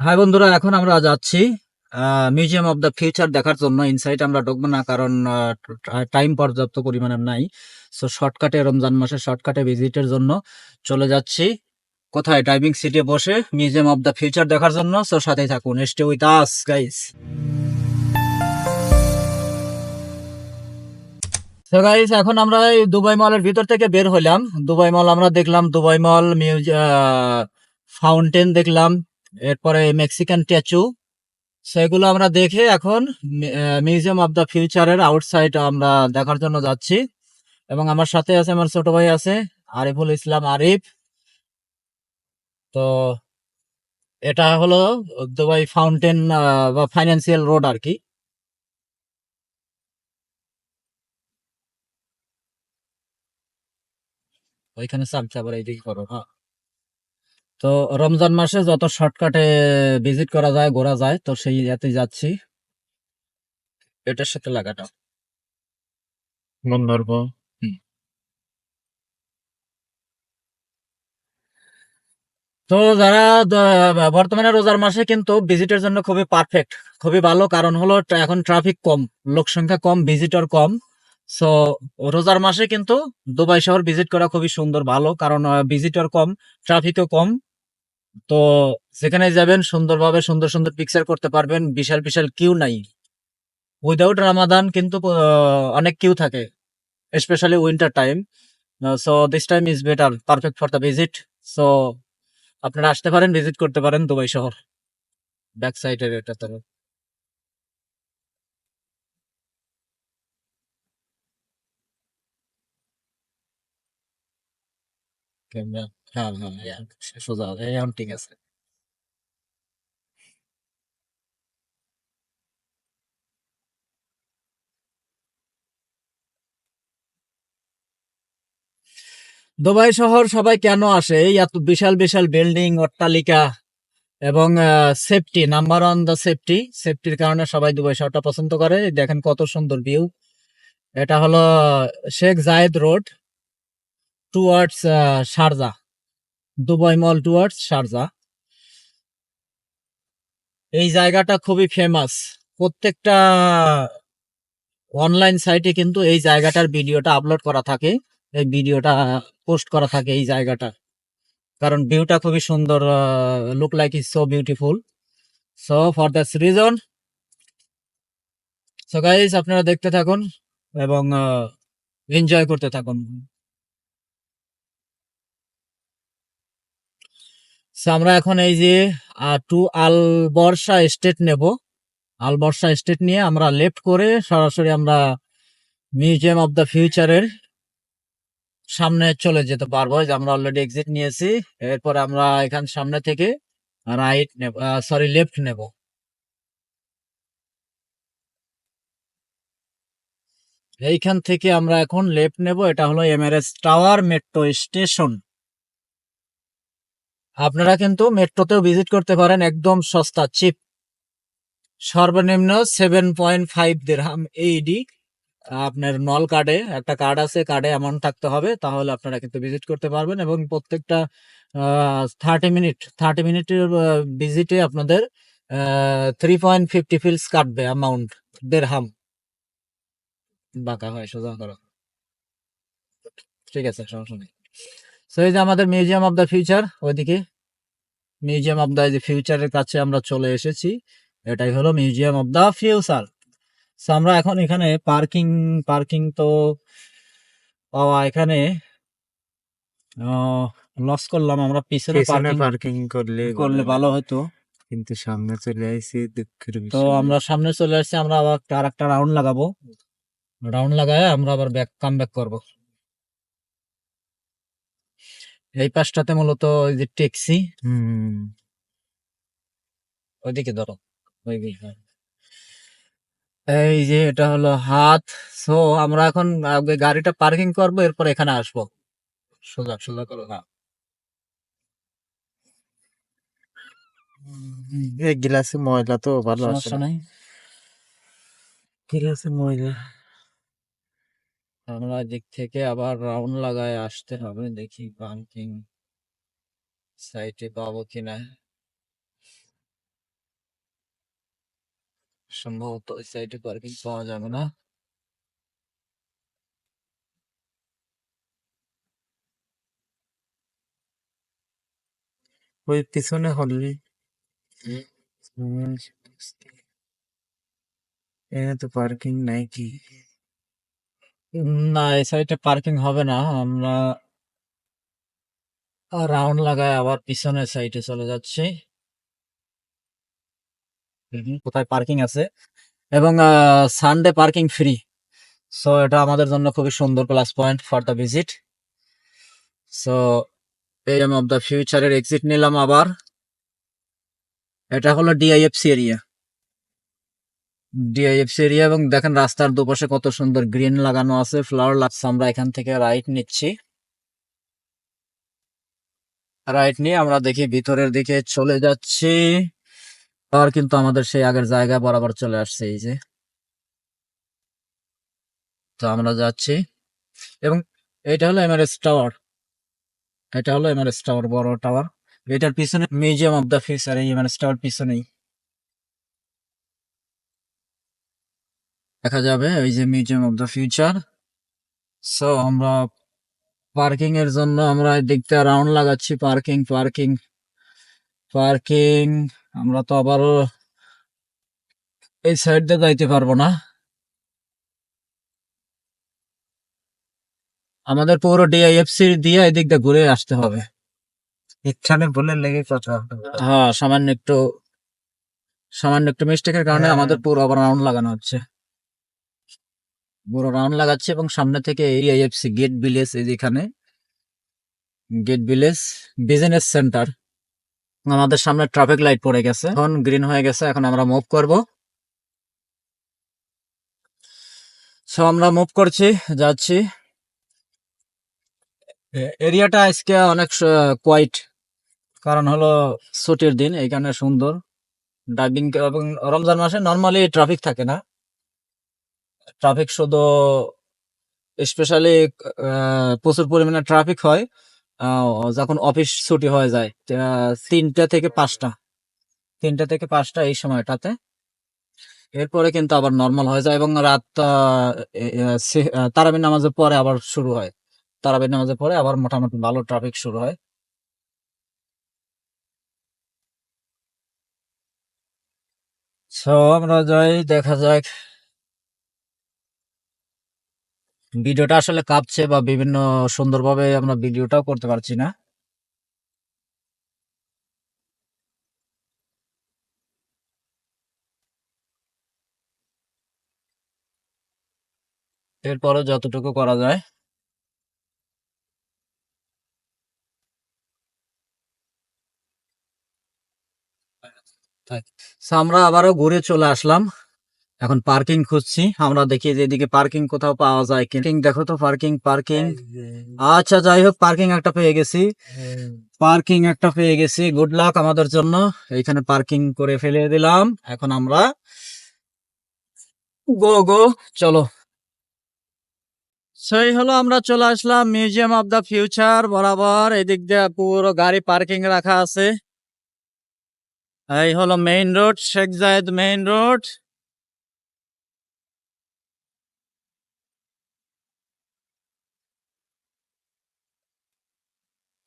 High বন্ধুরা, এখন আমরা যাচ্ছি মিউজিয়াম অফ দ্য ফিউচার দেখার জন্য। ইনসাইট আমরা ঢুকবো না, কারণ টাইম পর্যাপ্ত পরিমাণে নাই। সো শর্টকাটে, রমজান মাসে শর্টকাটে ভিজিটের জন্য চলে যাচ্ছি কোথায়, ড্রাইভিং সিটে বসে মিউজিয়াম অফ দ্য ফিউচার দেখার জন্য। সো সাথেই থাকুন, স্টে উইথ আস গাইস। তো গাইস, এখন আমরা এই দুবাই মলের ভিতর থেকে বের হইলাম। দুবাই মল আমরা দেখলাম, দুবাই মল ফাউন্টেন দেখলাম, এরপরে মেক্সিকান স্ট্যাচু। সেগুলো আমরা দেখে এখন মিউজিয়াম অফ দ্য ফিউচারের আউটসাইড আমরা দেখার জন্য যাচ্ছি। এবং আমার সাথে আছে, আমার ছোট ভাই আছে, আরিফুল ইসলাম আরিফ। তো এটা হলো দুবাই ফাউন্টেন বা ফাইন্যান্সিয়াল রোড আর কি। ওইখানে চাপছে, আবার এইদিকে করো। হ্যাঁ, তো রমজান মাসে যত শর্টকাটে ভিজিট করা যায়, ঘোরা যায়, তো সেই ইয়াতে যাচ্ছি। এটার সাথে লাগাটা গন্ধর্ব। হুম। তো যারা বর্তমানে রোজার মাসে কিন্তু ভিজিটের জন্য খুবই পারফেক্ট, খুবই ভালো। কারণ হলো এখন ট্রাফিক কম, লোক সংখ্যা কম, ভিজিটর কম। সো রোজার মাসে কিন্তু দুবাই শহর ভিজিট করা খুবই সুন্দর, ভালো। কারণ ভিজিটর কম, ট্রাফিকও কম। তো যেখানে যাবেন সুন্দরভাবে সুন্দর সুন্দর পিকচার করতে পারবেন। বিশাল বিশাল কিউ নাই। উইদাউট রামাদান কিন্তু অনেক কিউ থাকে, specially winter time. So this time is better, perfect for the visit. So আপনারা আসতে পারেন, ভিজিট করতে পারেন দুবাই শহর। ব্যাক সাইডের এটা তো ক্যামেরা। হ্যাঁ হ্যাঁ হ্যাঁ, সোজা এখন ঠিক আছে। দুবাই শহর সবাই কেন আসে? এই এত বিশাল বিশাল বিল্ডিং, অট্টালিকা, এবং safety, number on the safety. সেফটির কারণে সবাই দুবাই শহরটা পছন্দ করে। দেখেন কত সুন্দর ভিউ। এটা হলো Sheikh Zayed road towards Sharjah, Dubai mall towards Sharjah. এই জায়গাটা খুবই ফেমাস। প্রত্যেকটা অনলাইন সাইটে কিন্তু এই জায়গাটার ভিডিওটা আপলোড করা থাকে, এই ভিডিওটা পোস্ট করা থাকে এই জায়গাটা। কারণ ভিউটা খুবই সুন্দর, look like is so beautiful. So for that's reason, so guys আপনারা দেখতে থাকুন এবং এনজয় করতে থাকুন। সো আমরা এখন এই যে টু আল বর্ষা এস্টেট নেব। আল বর্ষা এস্টেট নিয়ে আমরা লেফট করে সরাসরি আমরা মিউজিয়াম অফ দ্য ফিউচারের সামনে চলে যেতে পারবো। যে আমরা অলরেডি এক্সিট নিয়েছি। এরপরে আমরা এখান সামনে থেকে রাইট নেব, সরি লেফট নেব। এইখান থেকে আমরা এখন লেফট নেব। এটা হলো এমআরএস টাওয়ার মেট্রো স্টেশন। আপনারা কিন্তু মেট্রোতেও ভিজিট করতে পারেন, একদম সস্তা, চিপ। সর্বনিম্ন 7.5 দিরহাম এইডি। আপনার নল কার্ডে একটা কার্ড আছে, কার্ডে অ্যামাউন্ট থাকতে হবে, তাহলে আপনারা কিন্তু ভিজিট করতে পারবেন। এবং প্রত্যেকটা 30 মিনিটের ভিজিটে আপনাদের 3.50 ফিলস কাটবে অ্যামাউন্ট, দেড়হাম। বাঁকা হয়, সোজা করো। ঠিক আছে, সমস্যা নেই। সো এই যে আমাদের মিউজিয়াম অফ দ্য ফিউচার, ওইদিকে মিউজিয়াম অফ দ্য ফিউচারের কাছে আমরা চলে এসেছি। এটাই হলো museum of the future. So আমরা এখন এখানে পার্কিং, পার্কিং তো পাওয়া এখানে লস করলাম। আমরা পিছনে পেছনে পার্কিং পার্কিং করলে করলে ভালো হতো। কিন্তু সামনে চলে আইছি, দুঃখের তো বিষয়। আমরা সামনে চলে আসছি, আমরা আবার আর একটা রাউন্ড লাগাবো। রাউন্ড লাগায় আমরা আবার কাম ব্যাক করবো। এই পাশটাতে মূলত ওই যে ট্যাক্সি, হুম। ওইদিকে ধরো, ওইদিকে। এই যে এটা হলো হাত। সো আমরা এখন আগে গাড়িটা পার্কিং করবো, এরপর এখানে আসবো। সোজা সোজা করো না। এই গ্লাসে ময়লা তো ভালো আসে সমস্যা না। নাই। গ্লাসে ময়লা। আমরা দিক থেকে আবার রাউন্ড লাগায় আসতে হবে, দেখি পার্কিং সাইটে পাবো কিনা। সম্ভবত ওই সাইডে পার্কিং পাওয়া যাবে না। ওই পিছনে হলি এখানে তো পার্কিং নাই কি? না, এই সাইডে পার্কিং হবে না। আমরা রাউন্ড লাগায় আবার পিছনের সাইডে চলে যাচ্ছি। কোথায় পার্কিং আছে, এবং সানডে পার্কিং ফ্রি। সো এটা আমাদের জন্য খুবই সুন্দর plus point for the visit. So M of the ফিউচারের এক্সিট নিলাম আবার। এটা হলো ডিআইএফসি এরিয়া, ডিআইএফসি এরিয়া, এবং দেখেন রাস্তার দুপাশে কত সুন্দর গ্রিন লাগানো আছে, ফ্লাওয়ার লাগছে। আমরা এখান থেকে রাইট নিচ্ছি, রাইট নিয়ে আমরা দেখি ভিতরের দিকে চলে যাচ্ছি। আর কিন্তু আমাদের সেই আগের জায়গায় বরাবর চলে আসছে, এই যে। তো আমরা যাচ্ছি, এবং এটা হলো এমআরএস টাওয়ার, এটা হলো এমআরএস টাওয়ার, বড় টাওয়ার। এটার পিছনে মিউজিয়াম অফ দ্য ফিউচার, এই এমআরএস টাওয়ার পিছনেই দেখা যাবে ওই যে museum of the future. So আমরা পার্কিং এর জন্য আমরা এদিকটা রাউন্ড লাগাচ্ছি, পার্কিং পার্কিং পার্কিং। আমরা তো আবারও এই সাইড দিয়ে যাইতে পারবো না, আমাদের পুরো ডিআইএফসি দিয়ে এদিক দিয়ে ঘুরে আসতে হবে। এখানে বলে লেগে কথা। হ্যাঁ, সামান্য একটু মিস্টেকের কারণে হ্যাঁ। আমাদের পুরো আবার রাউন্ড লাগানো হচ্ছে, পুরো রাউন্ড লাগাচ্ছে। এবং সামনে থেকে ডিআইএফসি গেট ভিলেজ, এই যেখানে গেট ভিলেজ বিজনেস সেন্টার। আমাদের সামনে ট্রাফিক লাইট পড়ে গেছে, এখন গ্রিন হয়ে গেছে, এখন আমরা মুভ করব। সো আমরা মুভ করছি, যাচ্ছি। এরিয়াটা আজকে অনেক কোয়াইট, কারণ হলো ছুটির দিন, এইখানে সুন্দর ড্রাইভিং। এবং রমজান মাসে নর্মালি ট্রাফিক থাকে না, ট্রাফিক শুধু স্পেশালি প্রচুর পরিমাণে ট্রাফিক হয় যখন অফিস ছুটি হয়ে যায়, 3টা থেকে 5টা, 3টা থেকে 5টা এই সময়টাতে। এরপরে কিন্তু আবার নর্মাল হয়ে যায়, এবং রাত তারাবির নামাজের পরে আবার শুরু হয়, তারাবির নামাজের পরে আবার মোটামুটি ভালো ট্রাফিক শুরু হয়। সো আমরা যাই, দেখা যাক। ভিডিওটা আসলে কাঁপছে, বা বিভিন্ন সুন্দরভাবে আমরা ভিডিওটাও করতে পারছি না। এরপরে যতটুকু করা যায়। So, আমরা আবারও ঘুরে চলে আসলাম, এখন পার্কিং খুঁজছি। আমরা দেখি যে এদিকে পার্কিং কোথাও পাওয়া যায় কি। দেখো তো, পার্কিং পার্কিং। আচ্ছা, যাই হোক, পার্কিং একটা পেয়ে গেছি, পার্কিং একটা পেয়ে গেছি, গুড লাক আমাদের জন্য। এইখানে পার্কিং করে ফেলে দিলাম, এখন আমরা গো গো, চলো। সেই হলো, আমরা চলে আসলাম মিউজিয়াম অফ দ্য ফিউচার বরাবর। এদিক দিয়ে পুরো গাড়ি পার্কিং রাখা আছে। এই হলো মেইন রোড, শেখ জায়েদ মেইন রোড।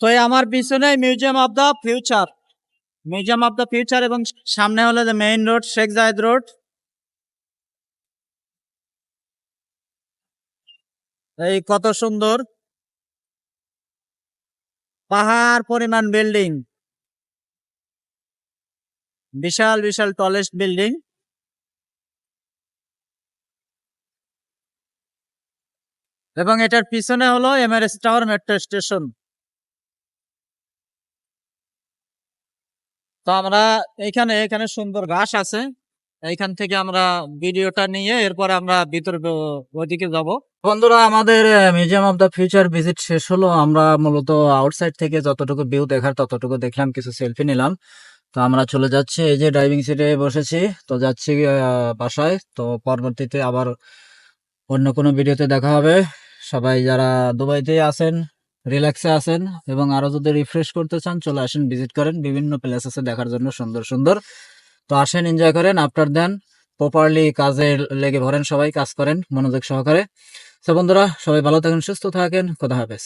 তো এই আমার পিছনে museum of the future, museum of the future, এবং সামনে হলো যে main road, Sheikh Zayed road. এই কত সুন্দর পাহাড় পরিমাণ বিল্ডিং, বিশাল বিশাল টলেস্ট বিল্ডিং। এবং এটার পিছনে হলো এমআরএস টাওয়ার মেট্রো স্টেশন। তো আমরা এখানে এখানে সুন্দর ঘাস আছে, এইখান থেকে আমরা ভিডিওটা নিয়ে এরপরে আমরা ভিতরে ওইদিকে যাব। বন্ধুরা, আমাদের museum of the future visit শেষ হলো। আমরা মূলত আউটসাইড থেকে যতটুকু ভিউ দেখার ততটুকু দেখলাম, কিছু সেলফি নিলাম। তো আমরা চলে যাচ্ছি, এই যে ড্রাইভিং সিটে বসেছি, তো যাচ্ছি বাসায়। তো পরবর্তীতে আবার অন্য কোনো ভিডিওতে দেখা হবে। সবাই যারা দুবাইতে আছেন, রিল্যাক্সে আছেন, এবং আরো যদি রিফ্রেশ করতে চান, চলে আসেন, ভিজিট করেন, বিভিন্ন প্লেস আছে দেখার জন্য সুন্দর সুন্দর। তো আসেন, এনজয় করেন, আফটার দেন প্রপারলি কাজে লেগে পড়েন, সবাই কাজ করেন মনোযোগ সহকারে। তো বন্ধুরা, সবাই ভালো থাকেন, সুস্থ থাকেন, খোদা হাফেজ।